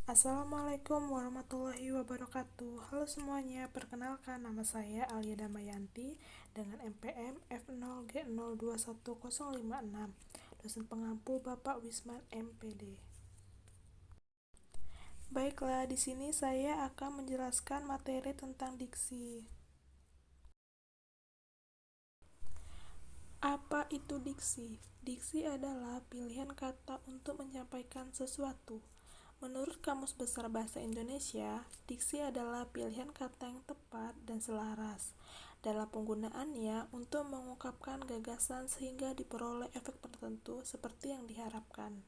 Assalamualaikum warahmatullahi wabarakatuh. Halo semuanya, perkenalkan nama saya Alia Damayanti dengan NPM F0G021056, dosen pengampu Bapak Wisman MPD. Baiklah, di sini saya akan menjelaskan materi tentang diksi. Apa itu diksi? Diksi adalah pilihan kata untuk menyampaikan sesuatu. Menurut Kamus Besar Bahasa Indonesia, diksi adalah pilihan kata yang tepat dan selaras dalam penggunaannya untuk mengungkapkan gagasan sehingga diperoleh efek tertentu seperti yang diharapkan.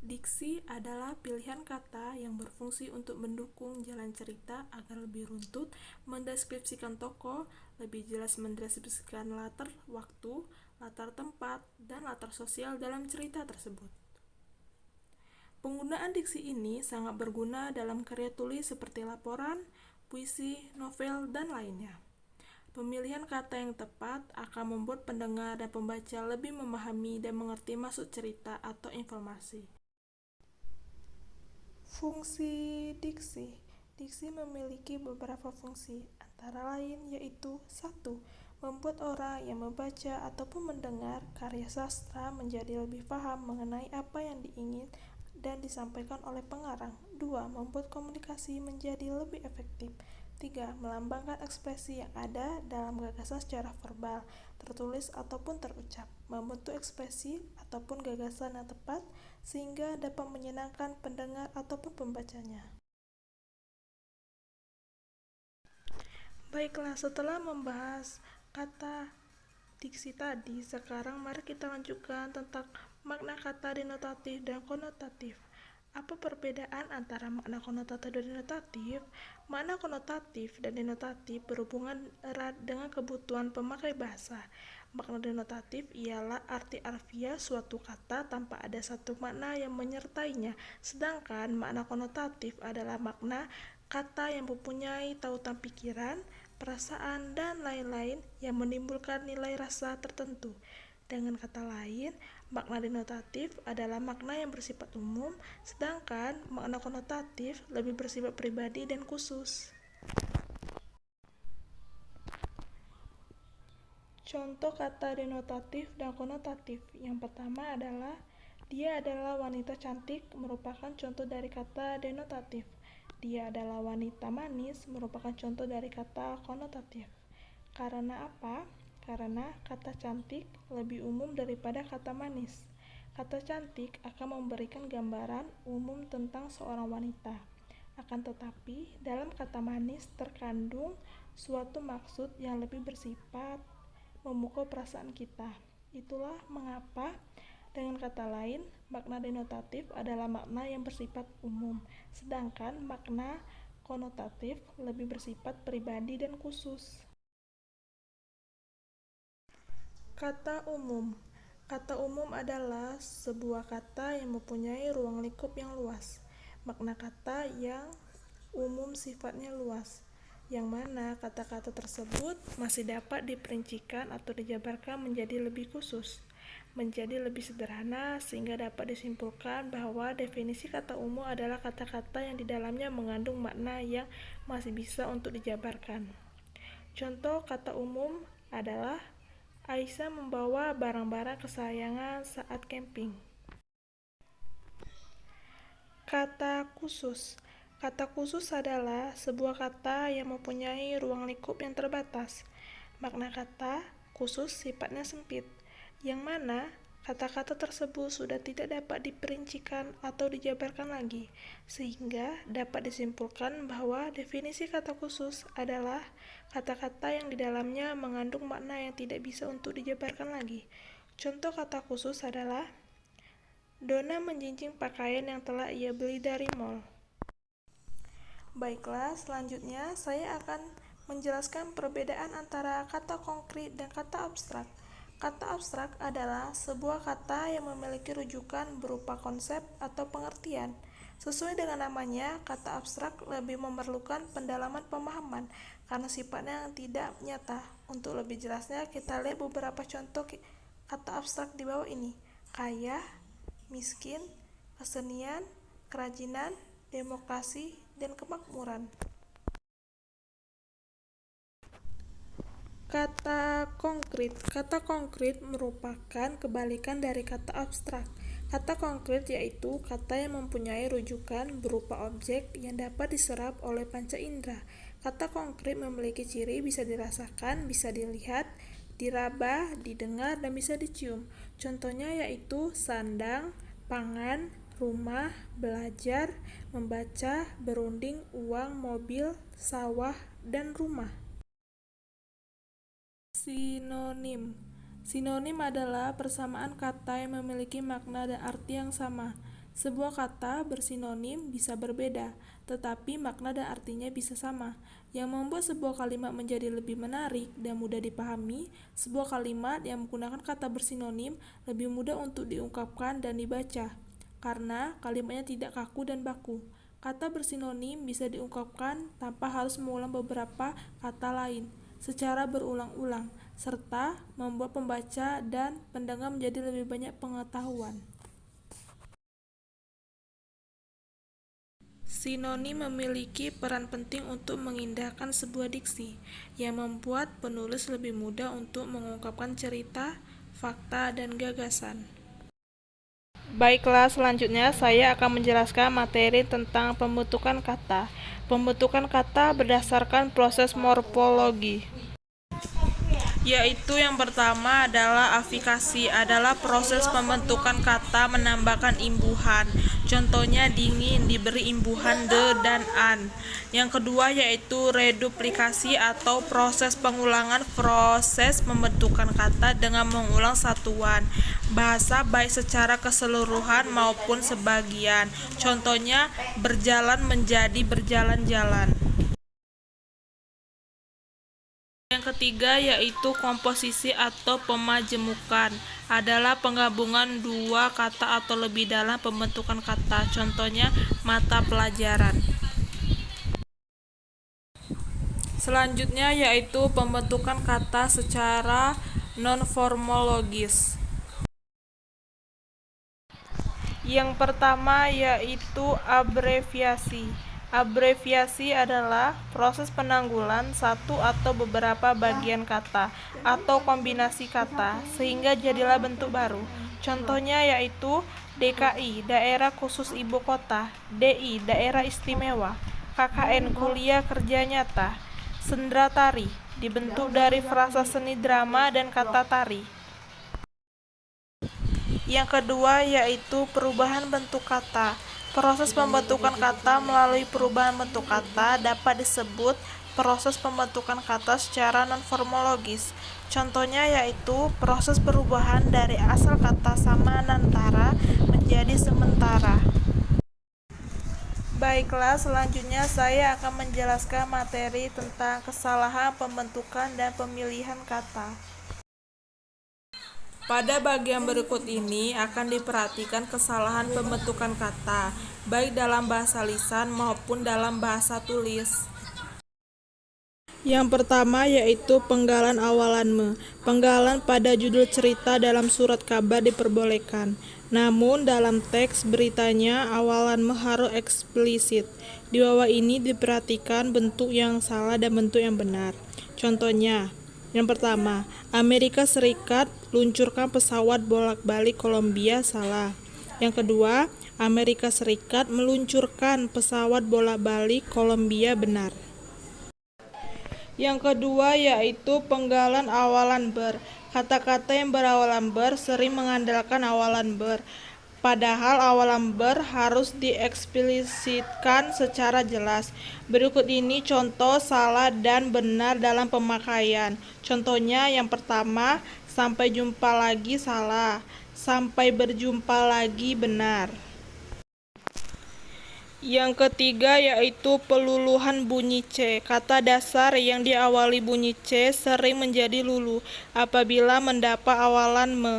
Diksi adalah pilihan kata yang berfungsi untuk mendukung jalan cerita agar lebih runtut, mendeskripsikan tokoh, lebih jelas mendeskripsikan latar waktu, latar tempat, dan latar sosial dalam cerita tersebut. Penggunaan diksi ini sangat berguna dalam karya tulis seperti laporan, puisi, novel, dan lainnya. Pemilihan kata yang tepat akan membuat pendengar dan pembaca lebih memahami dan mengerti maksud cerita atau informasi. Fungsi diksi. Diksi memiliki beberapa fungsi, antara lain yaitu 1. Membuat orang yang membaca ataupun mendengar karya sastra menjadi lebih paham mengenai apa yang diingin dan disampaikan oleh pengarang. 2. Membuat komunikasi menjadi lebih efektif. 3. Melambangkan ekspresi yang ada dalam gagasan secara verbal, tertulis ataupun terucap, membentuk ekspresi ataupun gagasan yang tepat sehingga dapat menyenangkan pendengar ataupun pembacanya. Baiklah, setelah membahas kata diksi tadi, sekarang mari kita lanjutkan tentang makna kata denotatif dan konotatif. Apa perbedaan antara makna konotatif dan denotatif? Makna konotatif dan denotatif berhubungan erat dengan kebutuhan pemakai bahasa. Makna denotatif ialah arti harfiah suatu kata tanpa ada satu makna yang menyertainya, sedangkan makna konotatif adalah makna kata yang mempunyai tautan pikiran, perasaan, dan lain-lain yang menimbulkan nilai rasa tertentu. Dengan kata lain, makna denotatif adalah makna yang bersifat umum, sedangkan makna konotatif lebih bersifat pribadi dan khusus. Contoh kata denotatif dan konotatif. Yang pertama adalah dia adalah wanita cantik merupakan contoh dari kata denotatif. Dia adalah wanita manis merupakan contoh dari kata konotatif. Karena apa? Karena kata cantik lebih umum daripada kata manis. Kata cantik akan memberikan gambaran umum tentang seorang wanita. Akan tetapi, dalam kata manis terkandung suatu maksud yang lebih bersifat memukau perasaan kita. Itulah mengapa dengan kata lain, makna denotatif adalah makna yang bersifat umum, sedangkan makna konotatif lebih bersifat pribadi dan khusus. Kata umum. Kata umum adalah sebuah kata yang mempunyai ruang lingkup yang luas. Makna kata yang umum sifatnya luas, yang mana kata-kata tersebut masih dapat diperincikan atau dijabarkan menjadi lebih khusus, menjadi lebih sederhana, sehingga dapat disimpulkan bahwa definisi kata umum adalah kata-kata yang di dalamnya mengandung makna yang masih bisa untuk dijabarkan. Contoh kata umum adalah Aisyah membawa barang-barang kesayangan saat camping. Kata khusus. Kata khusus adalah sebuah kata yang mempunyai ruang lingkup yang terbatas. Makna kata khusus sifatnya sempit, yang mana kata-kata tersebut sudah tidak dapat diperincikan atau dijabarkan lagi, sehingga dapat disimpulkan bahwa definisi kata khusus adalah kata-kata yang di dalamnya mengandung makna yang tidak bisa untuk dijabarkan lagi. Contoh kata khusus adalah Donna menjinjing pakaian yang telah ia beli dari mall. Baiklah, selanjutnya saya akan menjelaskan perbedaan antara kata konkret dan kata abstrak. Kata abstrak adalah sebuah kata yang memiliki rujukan berupa konsep atau pengertian. Sesuai dengan namanya, kata abstrak lebih memerlukan pendalaman pemahaman karena sifatnya yang tidak nyata. Untuk lebih jelasnya, kita lihat beberapa contoh kata abstrak di bawah ini. Kaya, miskin, kesenian, kerajinan, demokrasi, dan kemakmuran. Kata konkret. Kata konkret merupakan kebalikan dari kata abstrak. Kata konkret yaitu kata yang mempunyai rujukan berupa objek yang dapat diserap oleh panca indera. Kata konkret memiliki ciri bisa dirasakan, bisa dilihat, diraba, didengar, dan bisa dicium. Contohnya yaitu sandang, pangan, rumah, belajar, membaca, berunding, uang, mobil, sawah, dan rumah. Sinonim. Sinonim adalah persamaan kata yang memiliki makna dan arti yang sama. Sebuah kata bersinonim bisa berbeda, tetapi makna dan artinya bisa sama. Yang membuat sebuah kalimat menjadi lebih menarik dan mudah dipahami, sebuah kalimat yang menggunakan kata bersinonim lebih mudah untuk diungkapkan dan dibaca, karena kalimatnya tidak kaku dan baku. Kata bersinonim bisa diungkapkan tanpa harus mengulang beberapa kata lain secara berulang-ulang, serta membuat pembaca dan pendengar menjadi lebih banyak pengetahuan. Sinonim memiliki peran penting untuk mengindahkan sebuah diksi, yang membuat penulis lebih mudah untuk mengungkapkan cerita, fakta, dan gagasan. Baiklah, selanjutnya saya akan menjelaskan materi tentang pembentukan kata. Pembentukan kata berdasarkan proses morfologi, yaitu yang pertama adalah afikasi, adalah proses pembentukan kata menambahkan imbuhan. Contohnya dingin diberi imbuhan de dan an. Yang kedua yaitu reduplikasi atau proses pengulangan, proses pembentukan kata dengan mengulang satuan bahasa baik secara keseluruhan maupun sebagian. Contohnya berjalan menjadi berjalan-jalan. Yang ketiga yaitu komposisi atau pemajemukan, adalah penggabungan dua kata atau lebih dalam pembentukan kata. Contohnya mata pelajaran. Selanjutnya yaitu pembentukan kata secara non-formologis. Yang pertama yaitu abreviasi. Abreviasi adalah proses penanggulan satu atau beberapa bagian kata atau kombinasi kata sehingga jadilah bentuk baru. Contohnya yaitu DKI, Daerah Khusus Ibu Kota, DI, Daerah Istimewa, KKN, Kuliah Kerja Nyata, Sendra Tari, dibentuk dari frasa seni drama dan kata tari. Yang kedua yaitu perubahan bentuk kata. Proses pembentukan kata melalui perubahan bentuk kata dapat disebut proses pembentukan kata secara non-formologis. Contohnya yaitu proses perubahan dari asal kata samanantara menjadi sementara. Baiklah, selanjutnya saya akan menjelaskan materi tentang kesalahan pembentukan dan pemilihan kata. Pada bagian berikut ini akan diperhatikan kesalahan pembentukan kata, baik dalam bahasa lisan maupun dalam bahasa tulis. Yang pertama yaitu penggalan awalan me. Penggalan pada judul cerita dalam surat kabar diperbolehkan, namun dalam teks beritanya awalan me harus eksplisit. Di bawah ini diperhatikan bentuk yang salah dan bentuk yang benar. Contohnya, yang pertama, Amerika Serikat luncurkan pesawat bolak-balik Kolombia, salah. Yang kedua, Amerika Serikat meluncurkan pesawat bolak-balik Kolombia, benar. Yang kedua yaitu penggalan awalan ber. Kata-kata yang berawalan ber sering mengandalkan awalan ber, padahal awalan ber harus dieksplisitkan secara jelas. Berikut ini contoh salah dan benar dalam pemakaian. Contohnya yang pertama, sampai jumpa lagi salah, sampai berjumpa lagi benar. Yang ketiga yaitu peluluhan bunyi C. Kata dasar yang diawali bunyi C sering menjadi lulu apabila mendapat awalan me,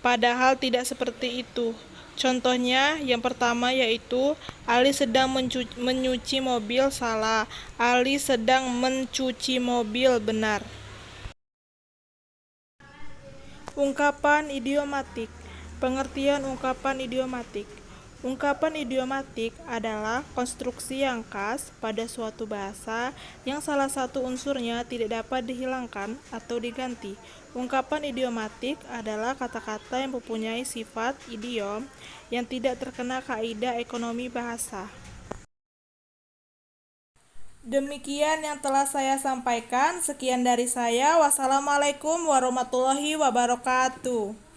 padahal tidak seperti itu. Contohnya yang pertama yaitu Ali sedang menyuci mobil, salah. Ali sedang mencuci mobil, benar. Ungkapan idiomatik. Pengertian ungkapan idiomatik. Ungkapan idiomatik adalah konstruksi yang khas pada suatu bahasa yang salah satu unsurnya tidak dapat dihilangkan atau diganti. Ungkapan idiomatik adalah kata-kata yang mempunyai sifat idiom yang tidak terkena kaidah ekonomi bahasa. Demikian yang telah saya sampaikan. Sekian dari saya. Wassalamualaikum warahmatullahi wabarakatuh.